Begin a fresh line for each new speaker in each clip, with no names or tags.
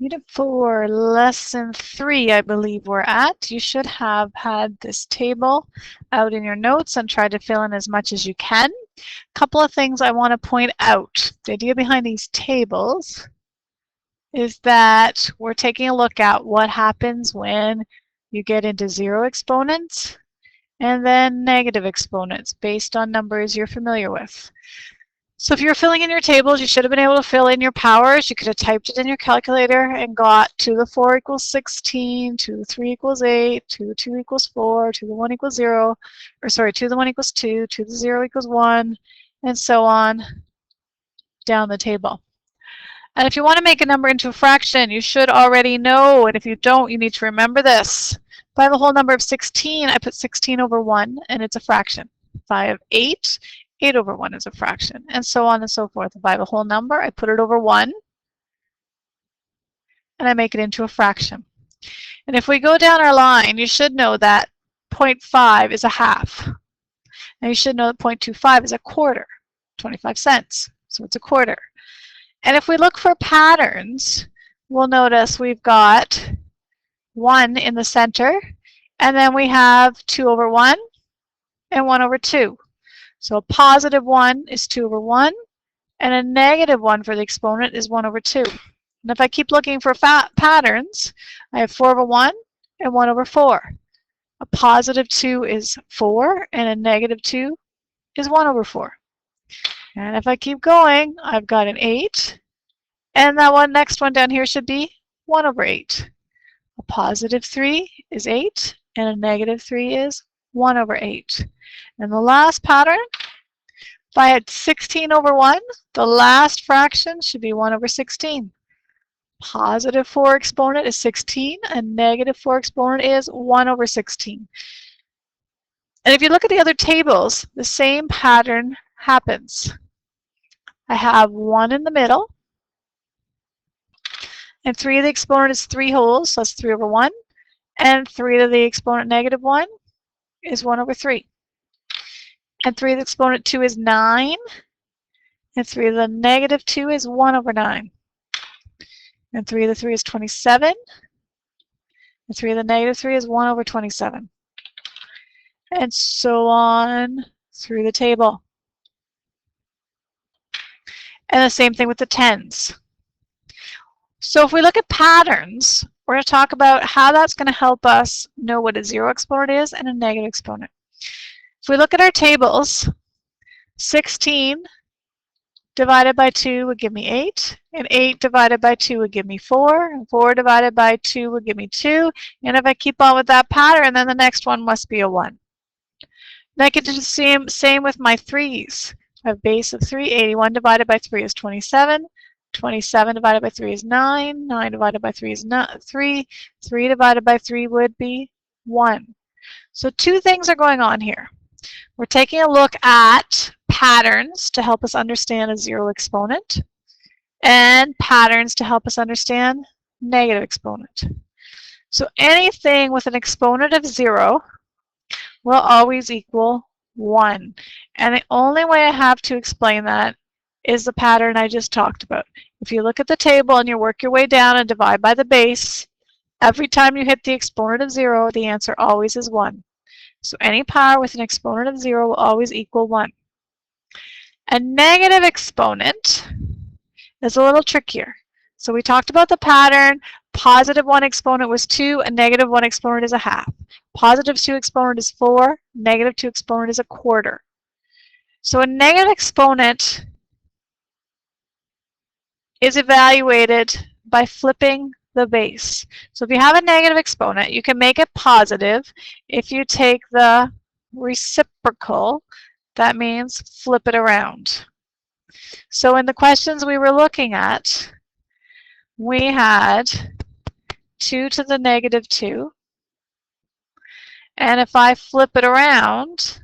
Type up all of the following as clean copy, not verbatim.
Unit 4, lesson 3, I believe we're at. You should have had this table out in your notes and tried to fill in as much as you can. A couple of things I want to point out. The idea behind these tables is that we're taking a look at what happens when you get into zero exponents and then negative exponents based on numbers you're familiar with. So if you're filling in your tables, you should have been able to fill in your powers. You could have typed it in your calculator and got 2 to the 4 equals 16, 2 to the 3 equals 8, 2 to the 2 equals 4, 2 to the 1 equals 0, or sorry, 2 to the 1 equals 2, 2 to the 0 equals 1, and so on down the table. And if you want to make a number into a fraction, you should already know, and if you don't, you need to remember this. If I have a whole number of 16, I put 16 over 1, and it's a fraction. If I have 8, 8 over 1 is a fraction, and so on and so forth. If I have a whole number, I put it over 1, and I make it into a fraction. And if we go down our line, you should know that 0.5 is a half. And you should know that 0.25 is a quarter, 25 cents, so it's a quarter. And if we look for patterns, we'll notice we've got 1 in the center, and then we have 2 over 1 and 1 over 2. So a positive 1 is 2 over 1, and a negative 1 for the exponent is 1 over 2. And if I keep looking for patterns, I have 4 over 1 and 1 over 4. A positive 2 is 4, and a negative 2 is 1 over 4. And if I keep going, I've got an 8, and that next one down here should be 1 over 8. A positive 3 is 8, and a negative 3 is 1 over 8. And the last pattern, if I had 16 over 1, the last fraction should be 1 over 16. Positive 4 exponent is 16, and negative 4 exponent is 1 over 16. And if you look at the other tables, the same pattern happens. I have 1 in the middle, and 3 to the exponent is 3 wholes, so that's 3 over 1, and 3 to the exponent negative 1 is 1 over 3. And 3 to the exponent 2 is 9, and 3 to the negative 2 is 1 over 9. And 3 to the 3 is 27, and 3 to the negative 3 is 1 over 27. And so on through the table. And the same thing with the tens. So if we look at patterns, we're going to talk about how that's going to help us know what a zero exponent is and a negative exponent. If we look at our tables, 16 divided by 2 would give me 8, and 8 divided by 2 would give me 4, and 4 divided by 2 would give me 2, and if I keep on with that pattern, then the next one must be a 1. Then I can do the same with my 3's. I have base of 3, 81 divided by 3 is 27, 27 divided by 3 is 9, 9 divided by 3 is 3, 3 divided by 3 would be 1. So two things are going on here. We're taking a look at patterns to help us understand a zero exponent, and patterns to help us understand negative exponent. So anything with an exponent of 0 will always equal 1. And the only way I have to explain that is the pattern I just talked about. If you look at the table and you work your way down and divide by the base, every time you hit the exponent of 0, the answer always is 1. So any power with an exponent of 0 will always equal 1. A negative exponent is a little trickier. So we talked about the pattern. Positive 1 exponent was 2, a negative 1 exponent is a half. Positive 2 exponent is 4, negative 2 exponent is a quarter. So a negative exponent is evaluated by flipping the base. So if you have a negative exponent, you can make it positive if you take the reciprocal. That means flip it around. So in the questions we were looking at, we had 2 to the negative 2. And if I flip it around,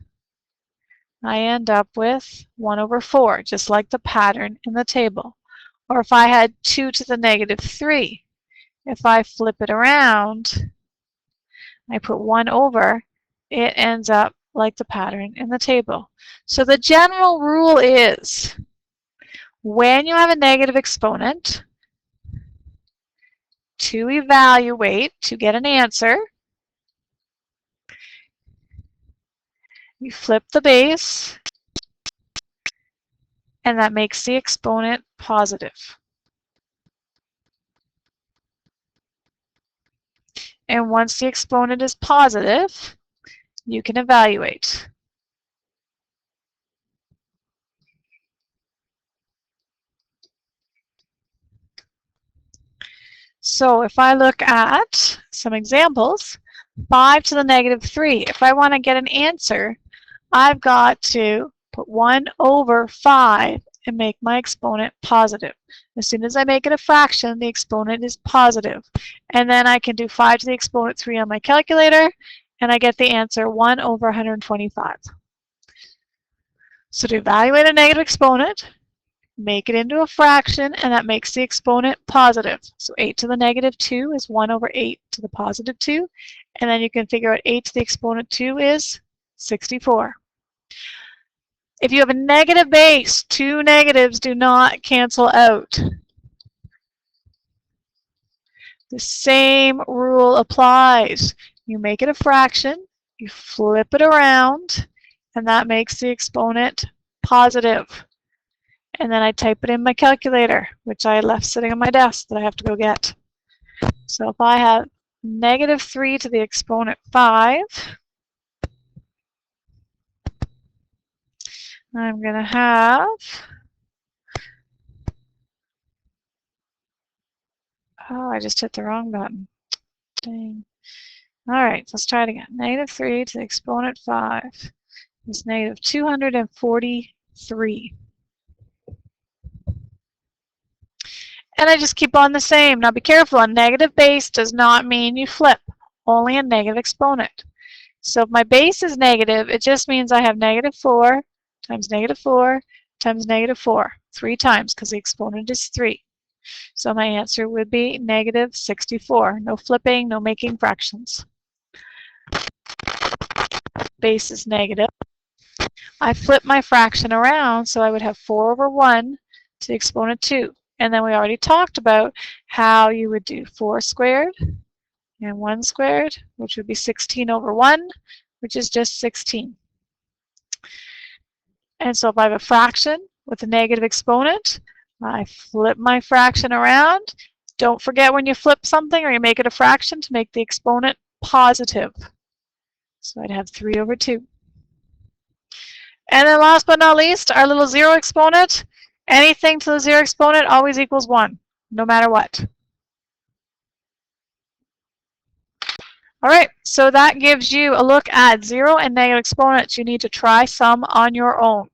I end up with 1 over 4, just like the pattern in the table. Or if I had 2 to the negative 3, if I flip it around, I put 1 over, it ends up like the pattern in the table. So the general rule is when you have a negative exponent, to evaluate, to get an answer, you flip the base, and that makes the exponent positive. And once the exponent is positive, you can evaluate. So if I look at some examples, 5 to the negative 3. If I want to get an answer, I've got to put 1 over 5 and make my exponent positive. As soon as I make it a fraction, the exponent is positive. And then I can do 5 to the exponent 3 on my calculator, and I get the answer 1 over 125. So to evaluate a negative exponent, make it into a fraction, and that makes the exponent positive. So 8 to the negative 2 is 1 over 8 to the positive 2. And then you can figure out 8 to the exponent 2 is 64. If you have a negative base, two negatives do not cancel out. The same rule applies. You make it a fraction, you flip it around, and that makes the exponent positive. And then I type it in my calculator, which I left sitting on my desk that I have to go get. So if I have negative 3 to the exponent 5, I'm going to have, oh, I just hit the wrong button. Dang. All right, let's try it again. Negative 3 to the exponent 5 is negative 243. And I just keep on the same. Now be careful, a negative base does not mean you flip, only a negative exponent. So if my base is negative, it just means I have negative 4 times negative 4 times negative 4, 3 times, because the exponent is 3. So my answer would be negative 64. No flipping, no making fractions. Base is negative. I flip my fraction around, so I would have 4 over 1 to the exponent 2. And then we already talked about how you would do 4 squared and 1 squared, which would be 16 over 1, which is just 16. And so if I have a fraction with a negative exponent, I flip my fraction around. Don't forget when you flip something or you make it a fraction to make the exponent positive. So I'd have 3 over 2. And then last but not least, our little zero exponent. Anything to the zero exponent always equals 1, no matter what. All right, so that gives you a look at zero and negative exponents. You need to try some on your own.